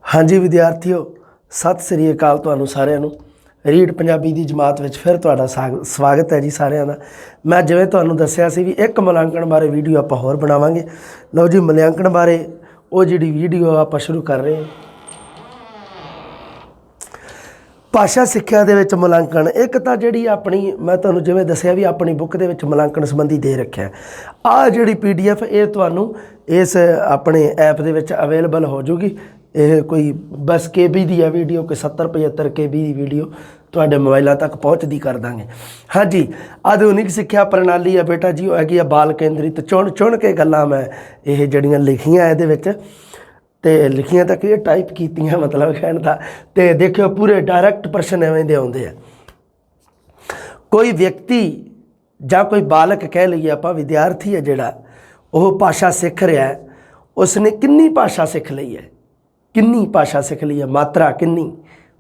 हाँ जी विद्यार्थियों, सत श्री अकाल तुहानू सारिਆਂ ਨੂੰ रीड पंजाबी की जमात में फिर तुहाडा स्वागत है जी सारिਆਂ ਦਾ। मैं जिवें तुहानू दस्सिया सी भी एक मूल्यांकन बारे वीडियो आपां होर बनावांगे। लो जी मूल्यांकन बारे वो जिहड़ी वीडियो आपां शुरू कर रहे हैं। भाषा सिक्ख्या दे विच मूल्यांकन एक तो जिहड़ी अपनी मैं तुहानू जिवें दस्सिया भी अपनी बुक दे विच मूल्यांकन संबंधी दे रखिਆ है। आ जिहड़ी PDF ये तुहानू इस अपने ऐप दे विच अवेलेबल हो जूगी। यह कोई बस KB दी है वीडियो, कोई 70-75 KB की वीडियो तुहाडे मोबाइलों तक पहुँचती कर देंगे। हाँ जी, आधुनिक सिक्ख्या प्रणाली है बेटा जी, हैगी है बाल केंद्रित। चुन चुन के गल्लां मैं ये जड़ियाँ लिखियां इहदे विच ते लिखियां तक ये टाइप कीतियां, मतलब कहण दा ते देखियो पूरे डायरैक्ट प्रश्न इवें दे आउंदे आ। कोई व्यक्ति जां कोई बालक कह लईए आपां, विद्यार्थी है जिहड़ा वो भाषा सीख रहा है, उसने किन्नी भाषा सीख लई है, किन्नी भाषा सीख ली है, मात्रा किन्नी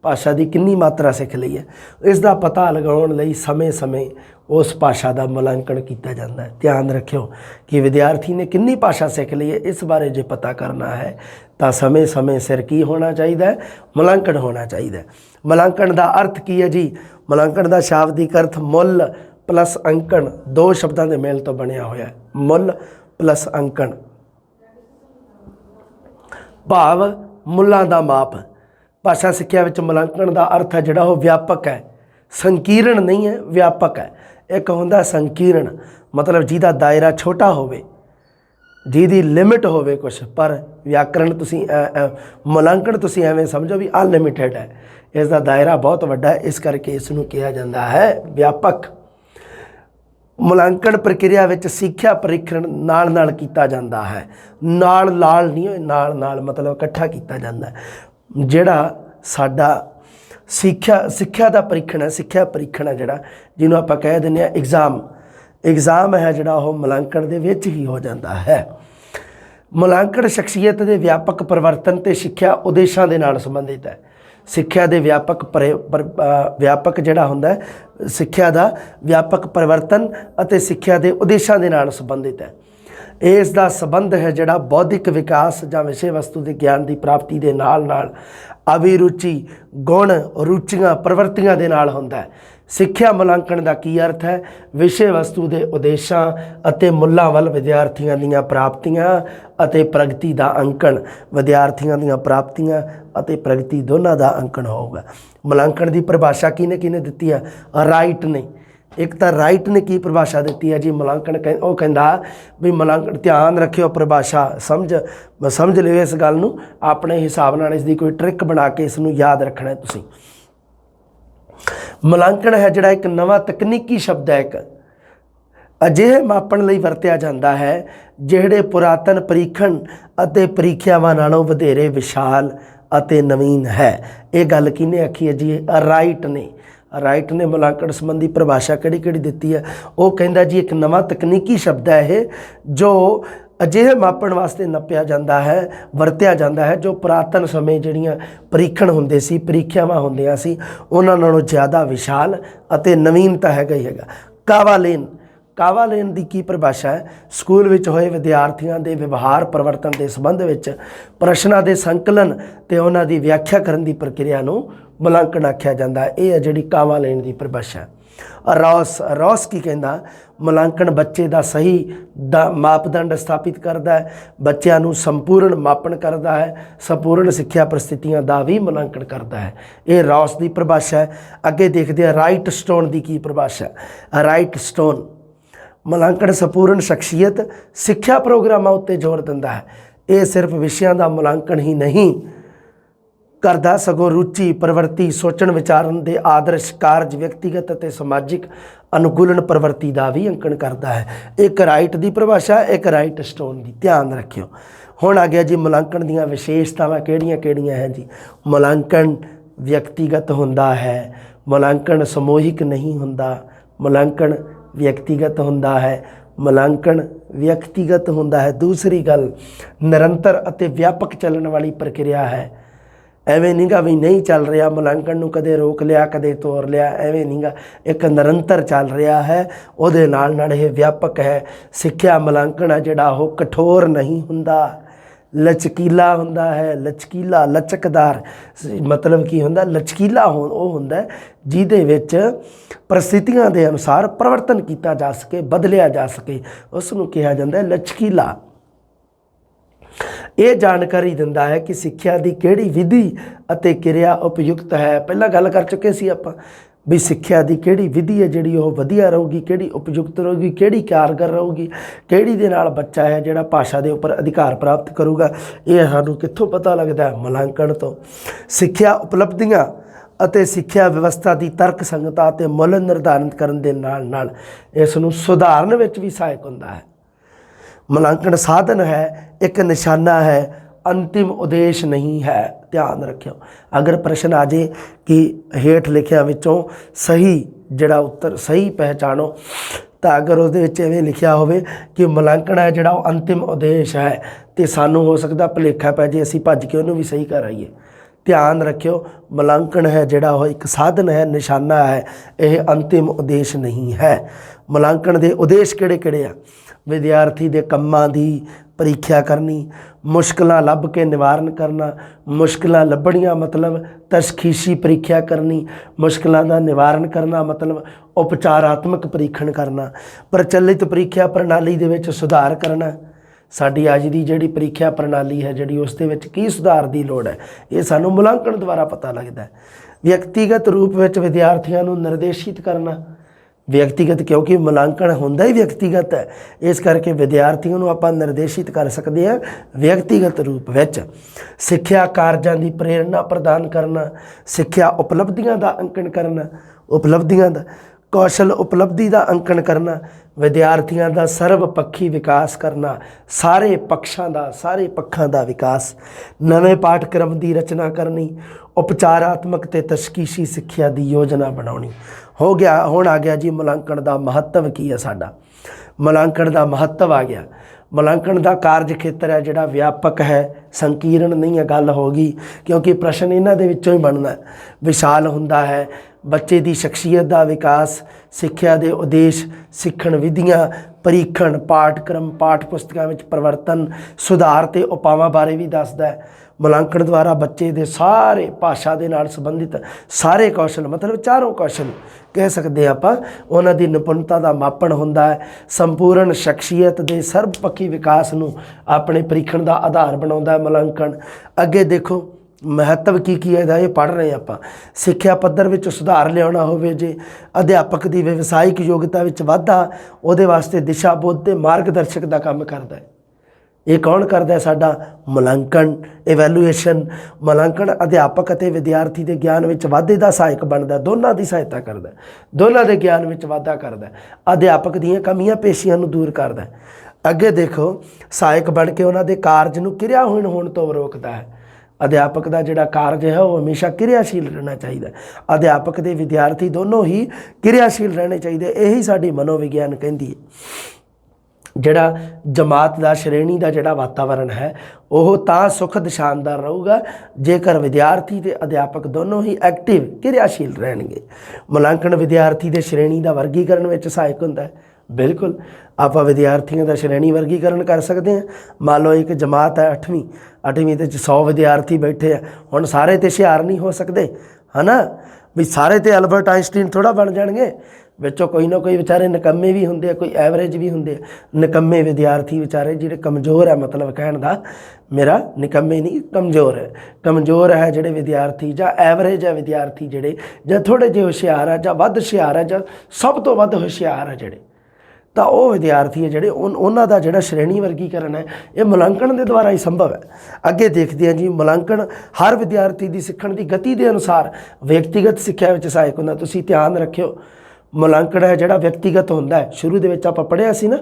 भाषा की किन्नी मात्रा सीख ली है, इसका पता लगाउण लई समय समय उस भाषा का मूल्यांकन किया जाता है। ध्यान रखियो कि विद्यार्थी ने किन्नी भाषा सीख ली है, इस बारे जो पता करना है तो समय समय सिर की होना चाहिए, मूल्यांकन होना चाहिए। मूल्यांकन का अर्थ की है जी? मूल्यांकन का शाब्दिक अर्थ मुल प्लस अंकन, दो शब्दों के मेल तो बनया होया है। मुल प्लस अंकन भाव मुल्लां दा माप। भाषा सिक्ख्या विच मूल्यांकन का अर्थ है जिहड़ा वो व्यापक है, संकीर्ण नहीं है, व्यापक है। एक हुंदा संकीर्ण मतलब जिहदा दायरा छोटा होवे, जिहदी लिमिट होवे कुछ, पर व्याकरण तुसीं मूल्यांकन तुसीं एवें समझो भी अनलिमिटेड है, इसका दायरा बहुत वड्डा है, इस करके इसनूं कहा जाता है व्यापक। मूल्यांकन प्रक्रिया विच सिक्ख्या परीक्षण नाल नाल कीता जाता है, नाल नाल नहीं, नाल नाल मतलब इकट्ठा कीता जाता है। जिहड़ा साडा सिक्ख्या दा परीक्षण है, सिक्ख्या परीक्षण है जिहड़ा, जिन्हों आपां कह दिंदे आ एग्जाम है जिहड़ा वो मूल्यांकन दे विच ही हो जाता है। मूल्यांकन शख्सियत के व्यापक परिवर्तन ते सिक्ख्या उद्देशां दे नाल संबंधित है। सिक्ख्या दे व्यापक जिहड़ा हुंदा है, सिक्ख्या दा व्यापक परिवर्तन अते सिक्ख्या दे उद्देशां दे नाल संबंधित है। इसका संबंध है जिहड़ा बौद्धिक विकास जां विषय वस्तु के ज्ञान की प्राप्ति के नाल नाल अभिरुचि गुण रुचियां प्रवृत्तियां दे नाल हुंदा है। सिक्ख्या मूल्यांकन का की अर्थ है? विषय वस्तु के उद्देशां अते मुल्लां वल विद्यार्थियों दीयां प्राप्तियां अते प्रगति का अंकन, विद्यार्थियों दीयां प्राप्तियां अते प्रगति दोनों का अंकन होगा। मूल्यांकन की परिभाषा किने किने दिती है? राइट ने। एक तो राइट ने की परिभाषा दी है जी मूल्यांकन, वो कहता भी मूल्यांकन, ध्यान रखियो परिभाषा समझ लियो इस गल नूं, अपने हिसाब नाल इसकी कोई ट्रिक बना के इसनूं याद रखना है तुसीं। मूल्यांकन है जिहड़ा एक नवा तकनीकी शब्द है, एक अजिहे मापण लई वरतिया जाता है जिहड़े पुरातन परीखण अते परीखियावां नालों वधेरे विशाल अते नवीन है। ये गल किहने आखी है जी? राइट ने। राइट ने मूल्यांकन संबंधी परिभाषा किहड़ी किहड़ी दिती है? वो कहंदा जी एक नवा तकनीकी शब्द है ये, जो अजिहे मापण वास्ते नप्या जाता है, वरत्या जाता है, जो पुरातन समय जिहड़ियां परीखण हुंदे सी, परीखियावां हुंदियां सी, उन्हां नालों ज़्यादा विशाल अते नवीनता हैगा ही हैगा। कावालेन। कावालेन की की परिभाषा है? स्कूल विच होए विद्यार्थियों के व्यवहार परिवर्तन के संबंध विच प्रश्नों के संकलन ते उन्हां दी व्याख्या करन दी प्रक्रिया नूं मूल्यांकन आख्या जाता है। यह है जिहड़ी कावालेन की परिभाषा। रॉस की कहता? मूल्यांकन बच्चे का सही मापदंड स्थापित करता है, बच्चों नूं संपूर्ण मापन करता है, संपूर्ण सिक्ख्या परिस्थितियों का भी मूल्यांकन करता है। ये रॉस की परिभाषा है। अगे देखते हैं राइट स्टोन की परिभाषा। राइट स्टोन मूल्यांकन संपूर्ण शख्सियत सिक्ख्या प्रोग्रामां उत्ते जोर दिंदा है। ये सिर्फ विषयों का मूल्यांकन ही नहीं करता, सगों रुचि प्रवृत्ति सोचण विचारन दे आदर्श कार्य व्यक्तिगत अते समाजिक अनुकूलन प्रवृत्ति का भी अंकन करता है। एक राइट की परिभाषा, एक राइट स्टोन की। ध्यान रखियो। हुण आ गया जी मूल्यांकन दीयां विशेषतावां किहड़ियां किहड़ियां है जी? मूल्यांकन व्यक्तिगत हुंदा है, मूल्यांकन समूहिक नहीं हुंदा, मूल्यांकन व्यक्तिगत हुंदा है, मूल्यांकन व्यक्तिगत हुंदा है। दूसरी गल, निरंतर अते व्यापक चलण वाली प्रक्रिया है। एवें नहींगा भी नहीं चल रहा, मूल्यांकन नूं कदे रोक लिया कदे तोड़ लिया, एवें नहींगा, एक निरंतर चल रहा है। उहदे नाल नाल यह व्यापक है। सिक्ख्या मूल्यांकन है जिहड़ा वो कठोर नहीं हुंदा, ਲਚਕੀਲਾ ਹੁੰਦਾ ਹੈ, ਲਚਕੀਲਾ, ਲਚਕਦਾਰ ਮਤਲਬ ਕੀ ਹੁੰਦਾ, ਲਚਕੀਲਾ ਉਹ ਹੁੰਦਾ ਜਿਹਦੇ ਵਿੱਚ ਪ੍ਰਸਥਿਤੀਆਂ ਦੇ ਅਨੁਸਾਰ ਪਰਿਵਰਤਨ ਕੀਤਾ ਜਾ ਸਕੇ, ਬਦਲਿਆ ਜਾ ਸਕੇ, ਉਸ ਨੂੰ ਕਿਹਾ ਜਾਂਦਾ ਹੈ ਲਚਕੀਲਾ। ਇਹ ਜਾਣਕਾਰੀ ਦਿੰਦਾ ਹੈ ਕਿ ਸਿੱਖਿਆ ਦੀ ਕਿਹੜੀ ਵਿਧੀ ਅਤੇ ਕਿਰਿਆ ਉਪਯੁਕਤ ਹੈ। ਪਹਿਲਾਂ ਗੱਲ ਕਰ ਚੁੱਕੇ ਸੀ ਆਪਾਂ ਵੀ ਸਿੱਖਿਆ ਦੀ ਕਿਹੜੀ ਵਿਧੀ ਹੈ ਜਿਹੜੀ ਉਹ ਵਧੀਆ ਰਹੂਗੀ, ਕਿਹੜੀ ਉਪਯੁਕਤ ਰਹੂਗੀ, ਕਿਹੜੀ ਕਾਰਗਰ ਰਹੂਗੀ, ਕਿਹੜੀ ਦੇ ਨਾਲ ਬੱਚਾ ਹੈ ਜਿਹੜਾ ਭਾਸ਼ਾ ਦੇ ਉੱਪਰ ਅਧਿਕਾਰ ਪ੍ਰਾਪਤ ਕਰੂਗਾ। ਇਹ ਸਾਨੂੰ ਕਿੱਥੋਂ ਪਤਾ ਲੱਗਦਾ? ਮੁਲਾਂਕਣ ਤੋਂ। ਸਿੱਖਿਆ ਉਪਲਬਧੀਆਂ ਅਤੇ ਸਿੱਖਿਆ ਵਿਵਸਥਾ ਦੀ ਤਰਕ ਸੰਗਤਾ ਅਤੇ ਮੁੱਲ ਨਿਰਧਾਰਿਤ ਕਰਨ ਦੇ ਨਾਲ ਨਾਲ ਇਸ ਨੂੰ ਸੁਧਾਰਨ ਵਿੱਚ ਵੀ ਸਹਾਇਕ ਹੁੰਦਾ ਹੈ। ਮੁਲਾਂਕਣ ਸਾਧਨ ਹੈ, ਇੱਕ ਨਿਸ਼ਾਨਾ ਹੈ, ਅੰਤਿਮ ਉਦੇਸ਼ ਨਹੀਂ ਹੈ। ਧਿਆਨ ਰੱਖਿਓ, ਅਗਰ ਪ੍ਰਸ਼ਨ ਆ ਜੇ ਕਿ ਹੇਠ ਲਿਖਿਆਂ ਵਿੱਚੋਂ ਸਹੀ ਜਿਹੜਾ ਉੱਤਰ ਸਹੀ ਪਹਿਚਾਣੋ, ਤਾਂ ਅਗਰ ਉਹਦੇ ਵਿੱਚ ਐਵੇਂ ਲਿਖਿਆ ਹੋਵੇ ਕਿ ਮੁਲਾਂਕਣ ਹੈ ਜਿਹੜਾ ਉਹ ਅੰਤਿਮ ਉਦੇਸ਼ ਹੈ, ਤੇ ਸਾਨੂੰ ਹੋ ਸਕਦਾ ਭੁਲੇਖਾ ਪੈ ਜੇ, ਅਸੀਂ ਭੱਜ ਕੇ ਉਹਨੂੰ ਵੀ ਸਹੀ ਕਰ ਆਈਏ। ਧਿਆਨ ਰੱਖਿਓ, ਮੁਲਾਂਕਣ ਹੈ ਜਿਹੜਾ ਉਹ ਇੱਕ ਸਾਧਨ ਹੈ, ਨਿਸ਼ਾਨਾ ਹੈ, ਇਹ ਅੰਤਿਮ ਉਦੇਸ਼ ਨਹੀਂ ਹੈ। ਮੁਲਾਂਕਣ ਦੇ ਉਦੇਸ਼ ਕਿਹੜੇ ਕਿਹੜੇ ਆ? ਵਿਦਿਆਰਥੀ ਦੇ ਕੰਮਾਂ ਦੀ ਪ੍ਰੀਖਿਆ ਕਰਨੀ, ਮੁਸ਼ਕਿਲਾਂ ਲੱਭ ਕੇ ਨਿਵਾਰਨ ਕਰਨਾ। ਮੁਸ਼ਕਿਲਾਂ ਲੱਭਣੀਆਂ ਮਤਲਬ ਤਸ਼ਖੀਸੀ ਪ੍ਰੀਖਿਆ ਕਰਨੀ, ਮੁਸ਼ਕਿਲਾਂ ਦਾ ਨਿਵਾਰਨ ਕਰਨਾ ਮਤਲਬ ਉਪਚਾਰਾਤਮਕ ਪ੍ਰੀਖਣ ਕਰਨਾ। ਪ੍ਰਚਲਿਤ ਪ੍ਰੀਖਿਆ ਪ੍ਰਣਾਲੀ ਦੇ ਵਿੱਚ ਸੁਧਾਰ ਕਰਨਾ। ਸਾਡੀ ਅੱਜ ਦੀ ਜਿਹੜੀ ਪ੍ਰੀਖਿਆ ਪ੍ਰਣਾਲੀ ਹੈ ਜਿਹੜੀ ਉਸ ਦੇ ਵਿੱਚ ਕੀ ਸੁਧਾਰ ਦੀ ਲੋੜ ਹੈ, ਇਹ ਸਾਨੂੰ ਮੁਲਾਂਕਣ ਦੁਆਰਾ ਪਤਾ ਲੱਗਦਾ ਹੈ। ਵਿਅਕਤੀਗਤ ਰੂਪ ਵਿੱਚ ਵਿਦਿਆਰਥੀਆਂ ਨੂੰ ਨਿਰਦੇਸ਼ਿਤ ਕਰਨਾ। ਵਿਅਕਤੀਗਤ ਕਿਉਂਕਿ ਮੁਲਾਂਕਣ ਹੁੰਦਾ ਹੀ ਵਿਅਕਤੀਗਤ ਹੈ, ਇਸ ਕਰਕੇ ਵਿਦਿਆਰਥੀਆਂ ਨੂੰ ਆਪਾਂ ਨਿਰਦੇਸ਼ਿਤ ਕਰ ਸਕਦੇ ਹਾਂ ਵਿਅਕਤੀਗਤ ਰੂਪ ਵਿੱਚ। ਸਿੱਖਿਆ ਕਾਰਜਾਂ ਦੀ ਪ੍ਰੇਰਨਾ ਪ੍ਰਦਾਨ ਕਰਨਾ, ਸਿੱਖਿਆ ਉਪਲਬਧੀਆਂ ਦਾ ਅੰਕਣ ਕਰਨਾ, ਉਪਲਬਧੀਆਂ ਦਾ ਕੌਸ਼ਲ ਉਪਲਬਧੀ ਦਾ ਅੰਕਣ ਕਰਨਾ, ਵਿਦਿਆਰਥੀਆਂ ਦਾ ਸਰਬ ਪੱਖੀ ਵਿਕਾਸ ਕਰਨਾ, ਸਾਰੇ ਪੱਖਾਂ ਦਾ ਵਿਕਾਸ। ਨਵੇਂ ਪਾਠਕ੍ਰਮ ਦੀ ਰਚਨਾ ਕਰਨੀ, ਉਪਚਾਰਾਤਮਕ ਤੇ ਤਸ਼ਖੀਸੀ ਸਿੱਖਿਆ ਦੀ ਯੋਜਨਾ ਬਣਾਉਣੀ। ਹੋ ਗਿਆ। ਹੁਣ ਆ ਗਿਆ ਜੀ ਮੁਲਾਂਕਣ ਦਾ ਮਹੱਤਵ ਕੀ ਹੈ। ਸਾਡਾ ਮੁਲਾਂਕਣ ਦਾ ਮਹੱਤਵ ਆ ਗਿਆ। ਮੁਲਾਂਕਣ ਦਾ ਕਾਰਜ ਖੇਤਰ ਹੈ ਜਿਹੜਾ ਵਿਆਪਕ ਹੈ, ਸੰਕੀਰਣ ਨਹੀਂ ਹੈ। ਗੱਲ ਹੋ ਗਈ ਕਿਉਂਕਿ ਪ੍ਰਸ਼ਨ ਇਹਨਾਂ ਦੇ ਵਿੱਚੋਂ ਹੀ ਬਣਨਾ। ਵਿਸ਼ਾਲ ਹੁੰਦਾ ਹੈ, ਬੱਚੇ ਦੀ ਸ਼ਖਸੀਅਤ ਦਾ ਵਿਕਾਸ, ਸਿੱਖਿਆ ਦੇ ਉਦੇਸ਼, ਸਿੱਖਣ ਵਿਧੀਆਂ, ਪਰੀਖਣ, ਪਾਠਕ੍ਰਮ, ਪਾਠ ਪੁਸਤਕਾਂ ਵਿੱਚ ਪਰਿਵਰਤਨ, ਸੁਧਾਰ ਤੇ ਉਪਾਵਾਂ ਬਾਰੇ ਵੀ ਦੱਸਦਾ ਹੈ। ਮੁਲਾਂਕਣ ਦੁਆਰਾ ਬੱਚੇ ਦੇ ਸਾਰੇ ਭਾਸ਼ਾ ਦੇ ਨਾਲ ਸੰਬੰਧਿਤ ਸਾਰੇ ਕੌਸ਼ਲ ਮਤਲਬ ਚਾਰੋਂ ਕੌਸ਼ਲ ਕਹਿ ਸਕਦੇ ਆਪਾਂ, ਉਹਨਾਂ ਦੀ ਨਿਪੁੰਨਤਾ ਦਾ ਮਾਪਣ ਹੁੰਦਾ ਹੈ। ਸੰਪੂਰਨ ਸ਼ਖਸੀਅਤ ਦੇ ਸਰਬਪੱਖੀ ਵਿਕਾਸ ਨੂੰ ਆਪਣੇ ਪਰੀਖਣ ਦਾ ਆਧਾਰ ਬਣਾਉਂਦਾ ਹੈ ਮੁਲਾਂਕਣ। ਅੱਗੇ ਦੇਖੋ ਮਹੱਤਵ ਕੀ ਹੈ ਇਹਦਾ, ਇਹ ਪੜ੍ਹ ਰਹੇ ਆਪਾਂ। ਸਿੱਖਿਆ ਪੱਧਰ ਵਿੱਚ ਸੁਧਾਰ ਲਿਆਉਣਾ ਹੋਵੇ ਜੇ ਅਧਿਆਪਕ ਦੀ ਵਿਵਸਾਇਕ ਯੋਗਤਾ ਵਿੱਚ ਵਾਧਾ, ਉਹਦੇ ਵਾਸਤੇ ਦਿਸ਼ਾ ਬੋਧ ਤੇ ਮਾਰਗਦਰਸ਼ਕ ਦਾ ਕੰਮ ਕਰਦਾ ਹੈ। ਇਹ ਕੌਣ ਕਰਦਾ ਹੈ? ਸਾਡਾ ਮੁਲਾਂਕਣ, ਇਵੈਲੂਏਸ਼ਨ। ਮੁਲਾਂਕਣ ਅਧਿਆਪਕ ਅਤੇ ਵਿਦਿਆਰਥੀ ਦੇ ਗਿਆਨ ਵਿੱਚ ਵਾਧੇ ਦਾ ਸਹਾਇਕ ਬਣਦਾ, ਦੋਨਾਂ ਦੀ ਸਹਾਇਤਾ ਕਰਦਾ, ਦੋਨਾਂ ਦੇ ਗਿਆਨ ਵਿੱਚ ਵਾਧਾ ਕਰਦਾ, ਅਧਿਆਪਕ ਦੀਆਂ ਕਮੀਆਂ ਪੇਸ਼ੀਆਂ ਨੂੰ ਦੂਰ ਕਰਦਾ। ਅੱਗੇ ਦੇਖੋ, ਸਹਾਇਕ ਬਣ ਕੇ ਉਹਨਾਂ ਦੇ ਕਾਰਜ ਨੂੰ ਕਿਰਿਆਹੀਣ ਹੋਣ ਤੋਂ ਰੋਕਦਾ ਹੈ। ਅਧਿਆਪਕ ਦਾ ਜਿਹੜਾ ਕਾਰਜ ਹੈ ਉਹ ਹਮੇਸ਼ਾ ਕਿਰਿਆਸ਼ੀਲ ਰਹਿਣਾ ਚਾਹੀਦਾ। ਅਧਿਆਪਕ ਦੇ ਵਿਦਿਆਰਥੀ ਦੋਨੋਂ ਹੀ ਕਿਰਿਆਸ਼ੀਲ ਰਹਿਣੇ ਚਾਹੀਦੇ। ਇਹੀ ਸਾਡੀ ਮਨੋਵਿਗਿਆਨ ਕਹਿੰਦੀ ਹੈ। ਜਿਹੜਾ ਜਮਾਤ ਦਾ ਸ਼੍ਰੇਣੀ ਦਾ ਜਿਹੜਾ ਵਾਤਾਵਰਣ ਹੈ ਉਹ ਤਾਂ ਸੁਖਦ ਸ਼ਾਨਦਾਰ ਰਹੂਗਾ ਜੇਕਰ ਵਿਦਿਆਰਥੀ ਤੇ ਅਧਿਆਪਕ ਦੋਨੋਂ ਹੀ ਐਕਟਿਵ ਕਿਰਿਆਸ਼ੀਲ ਰਹਿਣਗੇ। ਮੁਲਾਂਕਣ ਵਿਦਿਆਰਥੀ ਦੇ ਸ਼੍ਰੇਣੀ ਦਾ ਵਰਗੀਕਰਨ ਵਿੱਚ ਸਹਾਇਕ ਹੁੰਦਾ ਹੈ। ਬਿਲਕੁਲ, ਆਪਾਂ ਵਿਦਿਆਰਥੀਆਂ ਦਾ ਸ਼੍ਰੇਣੀ ਵਰਗੀਕਰਨ ਕਰ ਸਕਦੇ ਹਾਂ। ਮੰਨ ਲਓ ਇੱਕ ਜਮਾਤ ਹੈ 8ਵੀਂ ਦੇ 100 ਵਿਦਿਆਰਥੀ ਬੈਠੇ ਆ। ਹੁਣ ਸਾਰੇ ਤੇ ਹੁਸ਼ਿਆਰ ਨਹੀਂ ਹੋ ਸਕਦੇ, ਹੈ ਨਾ, ਵੀ ਸਾਰੇ ਤੇ ਐਲਬਰਟ ਆਇਨਸਟੀਨ ਥੋੜ੍ਹਾ ਬਣ ਜਾਣਗੇ। ਵਿੱਚੋਂ ਕੋਈ ਨਾ ਕੋਈ ਵਿਚਾਰੇ ਨਿਕੰਮੇ ਵੀ ਹੁੰਦੇ ਆ, ਕੋਈ ਐਵਰੇਜ ਵੀ ਹੁੰਦੇ ਆ। ਨਿਕੰਮੇ ਵਿਦਿਆਰਥੀ ਵਿਚਾਰੇ ਜਿਹੜੇ ਕਮਜ਼ੋਰ ਹੈ, ਮਤਲਬ ਕਹਿਣ ਦਾ ਮੇਰਾ ਨਿਕੰਮੇ ਨਹੀਂ, ਕਮਜ਼ੋਰ ਹੈ ਜਿਹੜੇ ਵਿਦਿਆਰਥੀ, ਜਾਂ ਐਵਰੇਜ ਹੈ ਵਿਦਿਆਰਥੀ ਜਿਹੜੇ, ਜਾਂ ਥੋੜ੍ਹੇ ਜਿਹੇ ਹੁਸ਼ਿਆਰ ਹੈ, ਜਾਂ ਵੱਧ ਹੁਸ਼ਿਆਰ ਹੈ, ਜਾਂ ਸਭ ਤੋਂ ਵੱਧ ਹੁਸ਼ਿਆਰ ਹੈ ਜਿਹੜੇ, ਤਾਂ ਉਹ ਵਿਦਿਆਰਥੀ ਹੈ ਜਿਹੜੇ ਉਹਨਾਂ ਦਾ ਜਿਹੜਾ ਸ਼੍ਰੇਣੀ ਵਰਗੀਕਰਨ ਹੈ ਇਹ ਮੁਲਾਂਕਣ ਦੇ ਦੁਆਰਾ ਹੀ ਸੰਭਵ ਹੈ। ਅੱਗੇ ਦੇਖਦੇ ਹਾਂ ਜੀ, ਮੁਲਾਂਕਣ ਹਰ ਵਿਦਿਆਰਥੀ ਦੀ ਸਿੱਖਣ ਦੀ ਗਤੀ ਦੇ ਅਨੁਸਾਰ ਵਿਅਕਤੀਗਤ ਸਿੱਖਿਆ ਵਿੱਚ ਸਹਾਇਕ ਹੁੰਦਾ। ਤੁਸੀਂ ਧਿਆਨ ਰੱਖਿਓ, ਮੁਲਾਂਕਣ ਹੈ ਜਿਹੜਾ ਵਿਅਕਤੀਗਤ ਹੁੰਦਾ ਹੈ। ਸ਼ੁਰੂ ਦੇ ਵਿੱਚ ਆਪਾਂ ਪੜ੍ਹਿਆ ਸੀ ਨਾ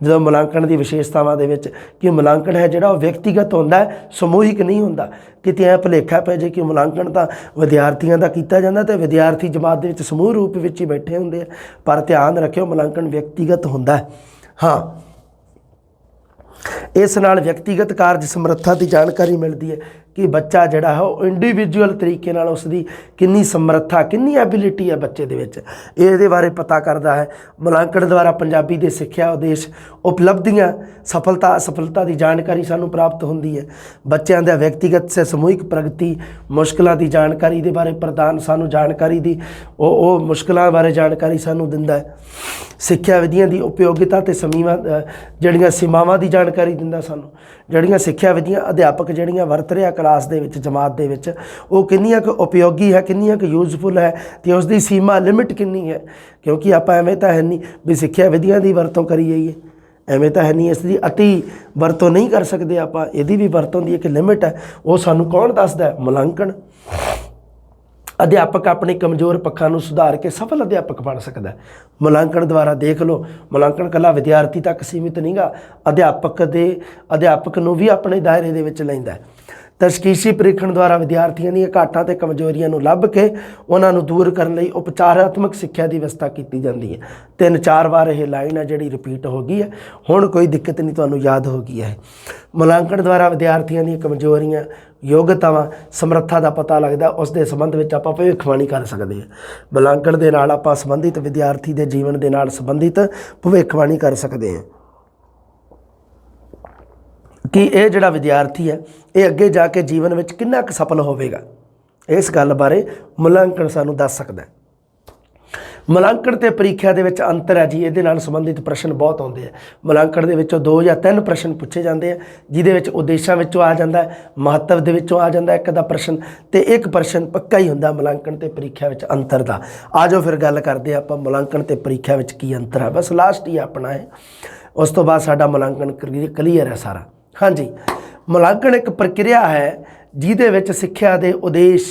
ਜਦੋਂ ਮੁਲਾਂਕਣ ਦੀ ਵਿਸ਼ੇਸ਼ਤਾਵਾਂ ਦੇ ਵਿੱਚ ਕਿ ਮੁਲਾਂਕਣ ਹੈ ਜਿਹੜਾ ਉਹ ਵਿਅਕਤੀਗਤ ਹੁੰਦਾ ਹੈ, ਸਮੂਹਿਕ ਨਹੀਂ ਹੁੰਦਾ। ਕਿਤੇ ਐ ਭੁਲੇਖਾ ਪੈ ਜੇ ਕਿ ਮੁਲਾਂਕਣ ਤਾਂ ਵਿਦਿਆਰਥੀਆਂ ਦਾ ਕੀਤਾ ਜਾਂਦਾ ਅਤੇ ਵਿਦਿਆਰਥੀ ਜਮਾਤ ਦੇ ਵਿੱਚ ਸਮੂਹ ਰੂਪ ਵਿੱਚ ਹੀ ਬੈਠੇ ਹੁੰਦੇ ਆ, ਪਰ ਧਿਆਨ ਰੱਖਿਓ ਮੁਲਾਂਕਣ ਵਿਅਕਤੀਗਤ ਹੁੰਦਾ ਹੈ। ਹਾਂ, ਇਸ ਨਾਲ ਵਿਅਕਤੀਗਤ ਕਾਰਜ ਸਮਰੱਥਾ ਦੀ ਜਾਣਕਾਰੀ ਮਿਲਦੀ ਹੈ कि बच्चा जिहड़ा है वो इंडिविजुअल तरीके नाल उसकी किन्नी समर्था किन्नी एबिलिटी है बच्चे दे विच, इहदे बारे पता करदा है। मुलांकण द्वारा पंजाबी दे सिक्ख्या उद्देश उपलब्धियां सफलता असफलता की जानकारी सानूं प्राप्त होंदी है। बच्चों दा व्यक्तिगत से समूहिक प्रगति मुश्किलों की जानकारी दे बारे प्रदान सानूं जानकारी दी वो मुश्किलों बारे जानकारी सानूं दिंदा है। सिक्ख्या विधियां की उपयोगिता ते जड़ियां सीमावां की जानकारी दिंदा सानूं। जड़ियां सिक्ख्या विधियां अध्यापक जड़ियां वरत रहा क्लास दे विच जमात दे विच वो किन्नियां क उपयोगी है किन्नियां क यूजफुल है तो उसकी सीमा लिमिट किन्नी है, क्योंकि आप एवें तो है नहीं भी सिक्ख्या विधियां की वरतों करी जाइए, एवें तो है नहीं इसकी अति वरतों नहीं कर सकते आप, यदी भी वरतों की एक लिमिट है। वो सानूं कौन दसदा है? मुलांकण। अध्यापक अपने कमज़ोर पक्षां नूं सुधार के सफल अध्यापक बन सकता है। मुलांकण द्वारा देख लो, मुलांकण कला विद्यार्थी तक सीमित नहीं गा, अध्यापक नूं भी अपने दायरे दे विच लैंदा है। तशखीशी परीक्षण द्वारा विद्यार्थियों दी घाटां ते कमजोरियां नूं लभ के उन्हां नूं दूर करने लई उपचारात्मक सिक्ख्या की व्यवस्था की जाती है। 3-4 बार यह लाइन है जिहड़ी रिपीट हो गई है, हुण कोई दिक्कत नहीं, तुहानूं याद हो गई है। मुलांकण द्वारा विद्यार्थियों दी कमजोरियां योग्यतावां समर्था का पता लगता, उस दे संबंध में आपां भविष्यवाणी कर सकते हैं। मुलांकण दे नाल आपां संबंधित विद्यार्थी के जीवन के नाल संबंधित भविष्यवाणी कर सकते हैं कि यह जिहड़ा विद्यार्थी है ये अगे जाके जीवन में कितना क सफल होवेगा। इस गल बारे मुलांकण सानूं दस सकदा है। मुलांकण ते परीक्षा दे विच अंतर है जी, इहदे नाल संबंधित प्रश्न बहुत आउंदे हैं। मुलांकण दे विचों 2 या 3 प्रश्न पूछे जाते हैं, जिहदे विच उद्देशां विचों आ जांदा है, महत्व दे विचों आ जांदा है एक दा प्रश्न, ते एक प्रश्न पक्का ही हुंदा मुलांकण ते परीक्षा विच अंतर दा। आ जाओ फिर गल करदे आं आपां मुलांकण ते परीक्षा विच की अंतर है, बस लास्ट ही अपना है, उस तो बाद साडा मुलांकण क्लीयर है सारा। हाँ जी, मुलांकण एक प्रक्रिया है जिहदे विच सिक्ख्या दे उद्देश,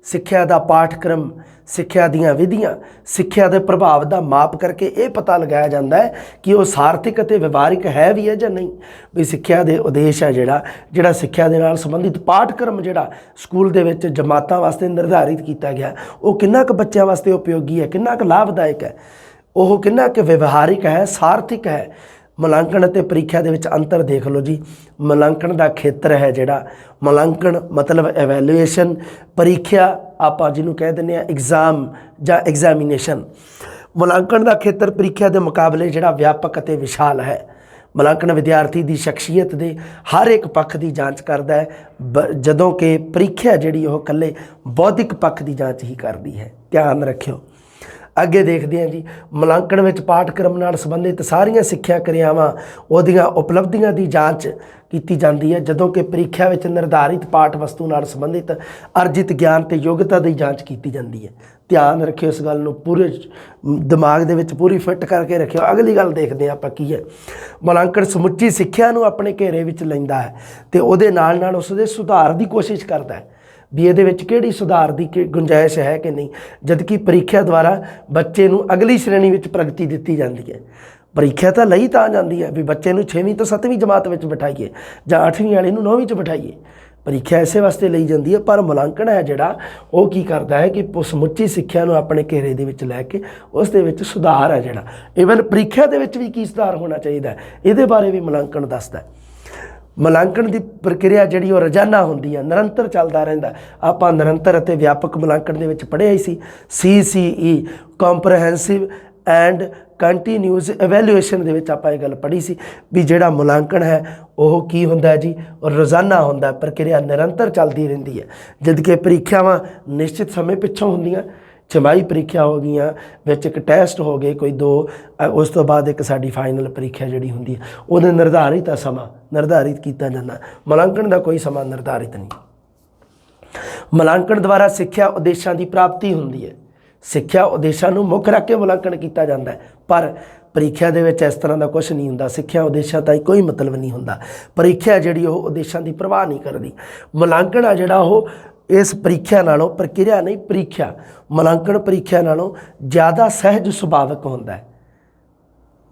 सिक्ख्या दा पाठक्रम, सिक्ख्या दीआं विधियां, सिक्ख्या दे प्रभाव दा माप करके ये पता लगाया जाता है कि वो सार्थक ते व्यवहारिक है भी है जां नहीं। भी सिक्ख्या दे उद्देश है जिहड़ा सिक्ख्या दे नाल संबंधित पाठक्रम जिहड़ा स्कूल दे विच जमातां वास्ते निर्धारित किया गया वो किन्ना क बच्चों वास्ते उपयोगी है, किन्ना क लाभदायक है, वो किन्ना क व्यवहारिक है, सार्थक है। मुलांकण ते परीक्षा दे विच अंतर देख लो जी। मुलांकण दा खेत्र है जिहड़ा, मुलांकण मतलब एवैल्यूएशन, परीक्षा आपां जिहनूं कह दिंदे आ एग्जाम जां एग्जामिनेशन। मुलांकण दा खेत्र परीक्षा दे मुकाबले जिहड़ा व्यापक अते विशाल है। मुलांकण विद्यार्थी की शख्सियत के हर एक पक्ष की जांच करता है, जदों कि परीक्षा जिहड़ी ओह कल्ले बौद्धिक पक्ष की जांच ही करती है। ध्यान रखियो। अगे देखते हैं जी, मुलांकण में पाठक्रम नाल संबंधित सारिया सिक्ख्या क्रियावां उहदियां उपलब्धियां की जांच की जाती है, जदों कि परीक्षा में निर्धारित पाठ वस्तु नाल संबंधित अर्जित ज्ञान ते योग्यता की जांच की जाती है। ध्यान रखियो, इस गल नूं पूरे दिमाग दे विच पूरी फिट करके रखियो। अगली गल देखते हैं आपां की है। मुलांकण समुची सिक्ख्या नूं अपने घेरे विच लैंदा है ते उहदे नाल नाल उसदे सुधार की कोशिश करता है भी ये किहड़ी सुधार की गुंजाइश है कि नहीं। जबकि परीक्षा द्वारा बच्चे नूं अगली श्रेणी में प्रगति दी जाती है। परीक्षा तो लई तां जाती है भी बच्चे नूं 6वीं तो 7वीं जमात में बिठाइए जां 8वीं वाले नूं 9वीं बिठाइए, परीक्षा इसे वास्ते लई जाती है। पर मुलांकण है जिहड़ा वो की करता है कि समुची सिक्ख्या नूं अपने घेरे दे विच लैके उस दे विच सुधार है जिहड़ा, इवन परीक्षा दे विच भी की सुधार होना चाहिए, इहदे बारे भी मुलांकण दसदा है। मुलांकण की प्रक्रिया जिहड़ी वो रोजाना होंदी है, निरंतर चलता रहिंदा। आपां निरंतर अते व्यापक मुलांकण दे विच पढ़िआ ही सी, CCE comprehensive and continuous evaluation दे विच आपां इह गल पढ़ी सी भी जिहड़ा मुलांकण है वह की हुंदा है जी, रोजाना हुंदा, प्रक्रिया निरंतर चलती रहिंदी है। जबकि परीक्षावां निश्चित समय पिछों हुंदियां, छमाही परीक्षा हो गई, विच एक टैसट हो गए कोई 2, उस तो बाद एक साडी फाइनल परीक्षा जिहड़ी हुंदी है उहदे निर्धारित समा निर्धारित किया जाता। मुलांकण का कोई समा निर्धारित नहीं। मुलांकण द्वारा सिक्ख्या उद्देशों की प्राप्ति होंदी है, सिक्ख्या उद्देशों को मुख रख के मुलांकण किया जाता है। पर परीक्षा दे विच इस तरह का कुछ नहीं हुंदा, सिक्ख्या उद्देशों ताईं कोई मतलब नहीं हुंदा। परीक्षा जिहड़ी ओह उद्देशों की परवाह नहीं करती। मुलांकण आ जिहड़ा ओह इस परीक्षा नालों, प्रक्रिया नहीं परीक्षा, मुलांकण परीक्षा नालों ज़्यादा सहज सुभाविक होंदा है,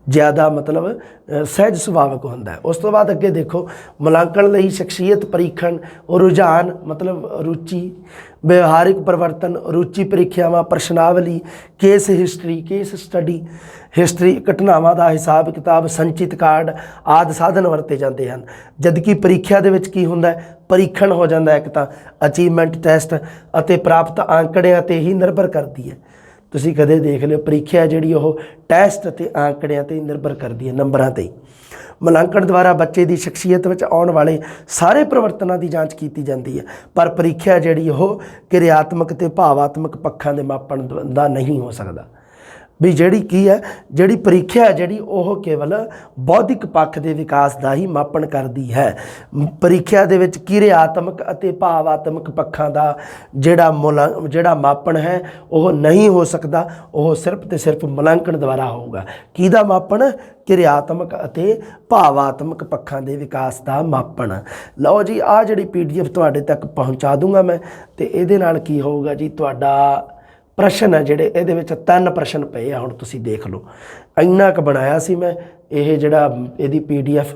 ज़्यादा मतलब सहज सुभाविक होंदा है। उस तो बाद अगे देखो मुलांकन लई शख्सियत परीक्षण, रुझान मतलब रुचि, व्यवहारिक परिवर्तन, रुचि परीक्षावां, प्रश्नावली, case history, case study, history, घटनावां दा हिसाब किताब, संचित कार्ड आदि साधन वरते जाते हैं। जबकि परीक्षा दे विच की हुंदा है, परीक्षण हो जाता है। एक तो अचीवमेंट टैसट अते प्राप्त आंकड़ियां ते ही निर्भर करती है। तुसीं कदे देख लिओ परीक्षा जिहड़ी ओह टैसट ते आंकड़ियां ते निर्भर करती है, नंबरां ते। मुलांकन द्वारा बच्चे की शख्सियत में आने वाले सारे परिवर्तनों की जांच की जाती है, पर परीक्षा जिहड़ी ओह क्रियात्मक ते भावात्मक पक्षां दे मापण दा नहीं हो सकता। भी जिहड़ी की है, जिहड़ी परीक्षा है जिहड़ी ओह केवल बौद्धिक पक्ष के विकास का ही मापण करती है। परीक्षा दे विच क्रियात्मक अते भावात्मक पक्षां दा जिहड़ा मापण है वह नहीं हो सकता, वह सिर्फ तो सिर्फ मुलांकन द्वारा होगा। किहदा मापण? क्रियात्मक अते भावात्मक पक्षां दे विकास का मापण। लो जी, आ जिहड़ी PDF तुहाडे तक पहुँचा दूंगा मैं, तो इहदे नाल की होगा जी, तुहाडा प्रश्न है जिहड़े इहदे विच 3 प्रश्न पे आ। हुण तुसीं देख लो, इन्ना क बनाया सी मैं ये जिहड़ा इहदी PDF,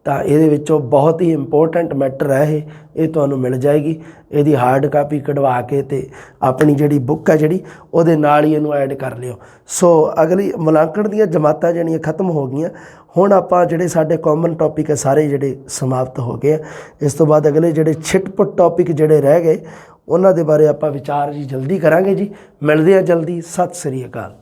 तो ये विचों बहुत ही इंपोर्टेंट मैटर है ये तुहानूं मिल जाएगी। इहदी हार्ड कापी कढवा के ते अपनी जिहड़ी बुक है जिहड़ी उहदे नाल ही इहनूं ऐड कर लिओ। सो अगली मुलांकण दीयां जमातां जिहड़ियां खत्म हो गईयां, हुण आपां जिहड़े साडे कॉमन टॉपिक है सारे जिहड़े समाप्त हो गए। इस तो बाद अगले जिहड़े छिटपुट टॉपिक जिहड़े रह गए उन्हां दे बारे आपां विचार जी जल्दी करांगे जी। मिलदे आ जल्दी। सत श्री अकाल।